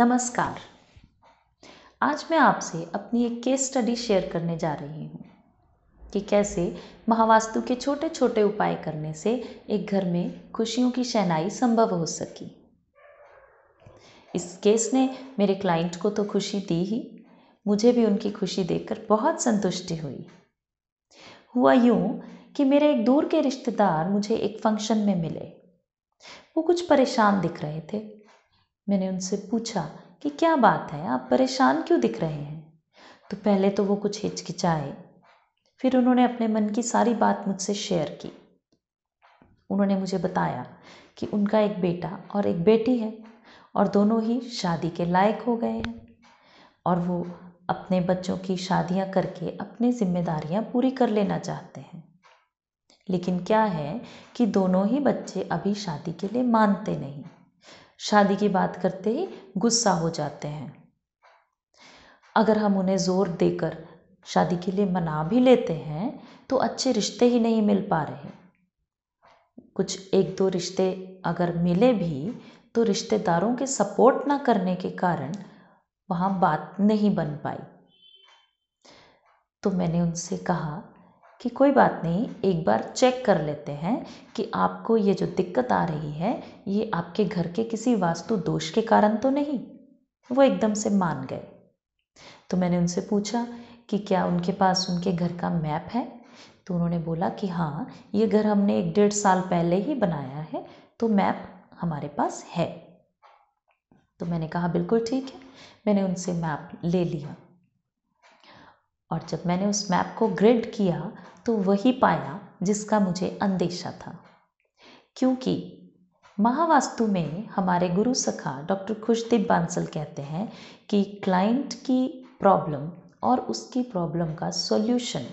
नमस्कार। आज मैं आपसे अपनी एक केस स्टडी शेयर करने जा रही हूँ कि कैसे महावास्तु के छोटे छोटे उपाय करने से एक घर में खुशियों की शहनाई संभव हो सकी। इस केस ने मेरे क्लाइंट को तो खुशी दी ही, मुझे भी उनकी खुशी देखकर बहुत संतुष्टि हुई। हुआ यूँ कि मेरे एक दूर के रिश्तेदार मुझे एक फंक्शन में मिले। वो कुछ परेशान दिख रहे थे। मैंने उनसे पूछा कि क्या बात है, आप परेशान क्यों दिख रहे हैं? तो पहले तो वो कुछ हिचकिचाए, फिर उन्होंने अपने मन की सारी बात मुझसे शेयर की। उन्होंने मुझे बताया कि उनका एक बेटा और एक बेटी है और दोनों ही शादी के लायक हो गए हैं और वो अपने बच्चों की शादियां करके अपनी जिम्मेदारियां पूरी कर लेना चाहते हैं। लेकिन क्या है कि दोनों ही बच्चे अभी शादी के लिए मानते नहीं। शादी की बात करते ही गुस्सा हो जाते हैं। अगर हम उन्हें जोर देकर शादी के लिए मना भी लेते हैं तो अच्छे रिश्ते ही नहीं मिल पा रहे। कुछ एक दो रिश्ते अगर मिले भी तो रिश्तेदारों के सपोर्ट ना करने के कारण वहाँ बात नहीं बन पाई। तो मैंने उनसे कहा कि कोई बात नहीं, एक बार चेक कर लेते हैं कि आपको ये जो दिक्कत आ रही है ये आपके घर के किसी वास्तु दोष के कारण तो नहीं। वो एकदम से मान गए। तो मैंने उनसे पूछा कि क्या उनके पास उनके घर का मैप है? तो उन्होंने बोला कि हाँ, ये घर हमने 1-1.5 साल पहले ही बनाया है, तो मैप हमारे पास है। तो मैंने कहा बिल्कुल ठीक है। मैंने उनसे मैप ले लिया और जब मैंने उस मैप को ग्रिड किया तो वही पाया जिसका मुझे अंदेशा था। क्योंकि महावास्तु में हमारे गुरु सखा डॉक्टर खुशदीप बांसल कहते हैं कि क्लाइंट की प्रॉब्लम और उसकी प्रॉब्लम का सॉल्यूशन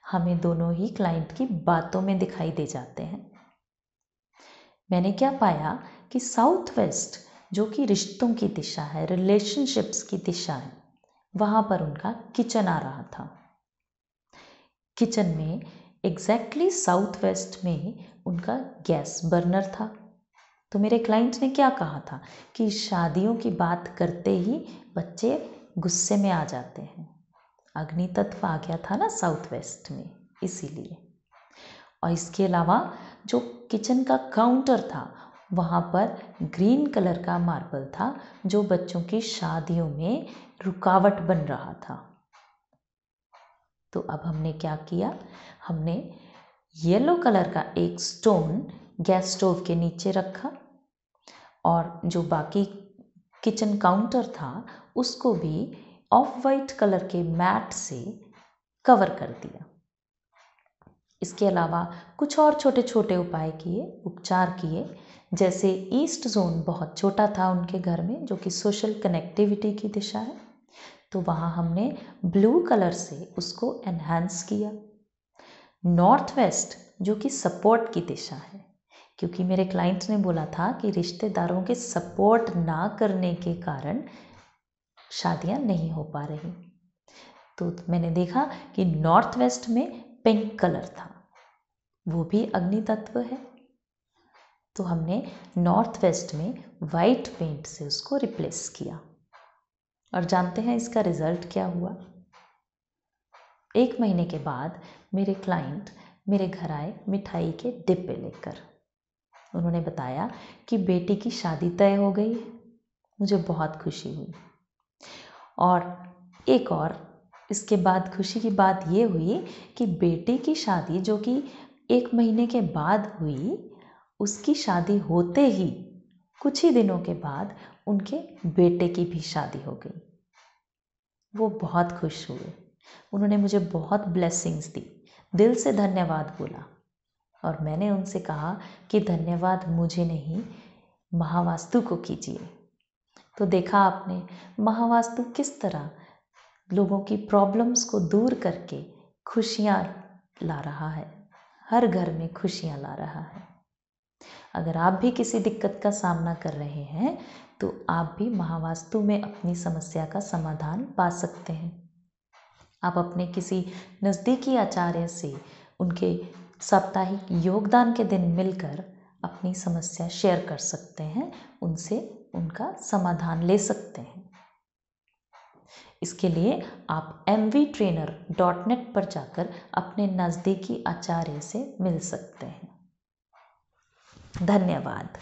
हमें दोनों ही क्लाइंट की बातों में दिखाई दे जाते हैं। मैंने क्या पाया कि साउथ वेस्ट, जो कि रिश्तों की दिशा है, रिलेशनशिप्स की दिशा है, वहाँ पर उनका किचन आ रहा था। किचन में एग्जैक्टली साउथ वेस्ट में उनका गैस बर्नर था। तो मेरे क्लाइंट ने क्या कहा था कि शादियों की बात करते ही बच्चे गुस्से में आ जाते हैं। अग्नि तत्व आ गया था ना साउथ वेस्ट में, इसीलिए। और इसके अलावा जो किचन का काउंटर था वहाँ पर ग्रीन कलर का मार्बल था जो बच्चों की शादियों में रुकावट बन रहा था। तो अब हमने क्या किया, हमने येलो कलर का एक स्टोन गैस स्टोव के नीचे रखा और जो बाकी किचन काउंटर था उसको भी ऑफ वाइट कलर के मैट से कवर कर दिया। इसके अलावा कुछ और छोटे छोटे उपाय किए, उपचार किए। जैसे ईस्ट जोन बहुत छोटा था उनके घर में, जो कि सोशल कनेक्टिविटी की दिशा है, तो वहाँ हमने ब्लू कलर से उसको एनहांस किया। नॉर्थ वेस्ट, जो कि सपोर्ट की दिशा है, क्योंकि मेरे क्लाइंट ने बोला था कि रिश्तेदारों के सपोर्ट ना करने के कारण शादियां नहीं हो पा रही। तो मैंने देखा कि नॉर्थ वेस्ट में पिंक कलर था, वो भी अग्नि तत्व है। तो हमने नॉर्थ वेस्ट में वाइट पेंट से उसको रिप्लेस किया। और जानते हैं इसका रिजल्ट क्या हुआ? 1 महीने के बाद मेरे क्लाइंट मेरे घर आए मिठाई के डिब्बे लेकर। उन्होंने बताया कि बेटी की शादी तय हो गई है। मुझे बहुत खुशी हुई। और एक और इसके बाद खुशी की बात ये हुई कि बेटी की शादी, जो कि 1 महीने के बाद हुई, उसकी शादी होते ही कुछ ही दिनों के बाद उनके बेटे की भी शादी हो गई। वो बहुत खुश हुए। उन्होंने मुझे बहुत ब्लेसिंग्स दी, दिल से धन्यवाद बोला। और मैंने उनसे कहा कि धन्यवाद मुझे नहीं, महावास्तु को कीजिए। तो देखा आपने महावास्तु किस तरह लोगों की प्रॉब्लम्स को दूर करके खुशियाँ ला रहा है, हर घर में खुशियाँ ला रहा है। अगर आप भी किसी दिक्कत का सामना कर रहे हैं तो आप भी महावास्तु में अपनी समस्या का समाधान पा सकते हैं। आप अपने किसी नज़दीकी आचार्य से उनके साप्ताहिक योगदान के दिन मिलकर अपनी समस्या शेयर कर सकते हैं, उनसे उनका समाधान ले सकते हैं। इसके लिए आप mvtrainer.net पर जाकर अपने नज़दीकी आचार्य से मिल सकते हैं। धन्यवाद।